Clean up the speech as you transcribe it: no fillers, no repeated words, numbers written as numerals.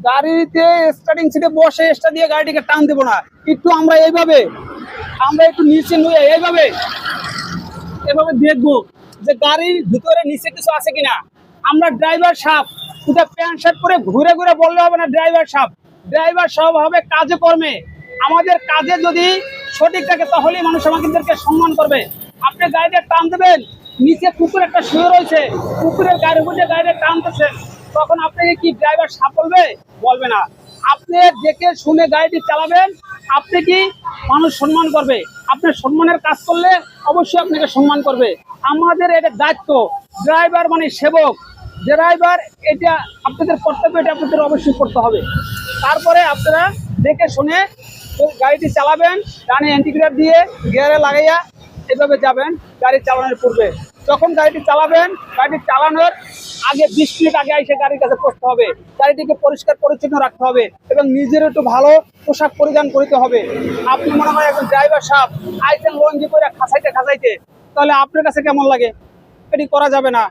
গাড়িতে স্টার্টিং সিটে বসে স্টার্ট দিয়ে গাড়িটিকে টান দেবো না, একটু আমরা একটু নিচে নুয়ে এভাবে দেখবো যে গাড়ির ভিতরে নিচে কিছু আছে কিনা। আমরা ড্রাইভার সাহেব শুধু প্যান্ট শার্ট পরে ঘুরে ঘুরে বললে হবে না। ড্রাইভার সাহেব হবে কাজে কর্মে। আমাদের কাজে যদি সঠিক থাকে তাহলেই মানুষ আমাদেরকে সম্মান করবে। আপনি গাড়িটা টান দেবেন, নিচে কুকুর একটা শুয়ে রয়েছে, কুকুরের গাড়ির মধ্যে গাড়িটা টানতেছে, তখন আপনাকে কি ড্রাইভার সাহেব বলবে না। আপনি দেখে শুনে গাড়িটি চালাবেন, আপনি কি মানুষ সম্মান করবে। আপনি সম্মানের কাজ করলে অবশ্যই আপনাকে সম্মান করবে। আমাদের এটা দায়িত্ব, ড্রাইভার মানে সেবক। ড্রাইভার এটা আপনাদের কর্তব্য, এটা আপনাদের অবশ্যই করতে হবে। তারপরে আপনারা দেখে শুনে গাড়িটি চালাবেন, ডানে ইন্ডিকেটর দিয়ে গিয়ারে লাগাইয়া এভাবে যাবেন। গাড়ি চালানোর পূর্বে যখন গাড়িটি চালাবেন, গাড়ি চালানোর আগে 20 মিনিট আগে এসে গাড়ির কাছে পৌঁছতে হবে। গাড়িটিকে পরিষ্কার পরিচ্ছন্ন রাখতে হবে এবং নিজের একটু ভালো পোশাক পরিধান করতে হবে। আপনি মনে হয় একজন ড্রাইভার সাহেব আইসেন লঞ্জি করে খাসাইতে, তাহলে আপনার কাছে কেমন লাগে? এটি করা যাবে না।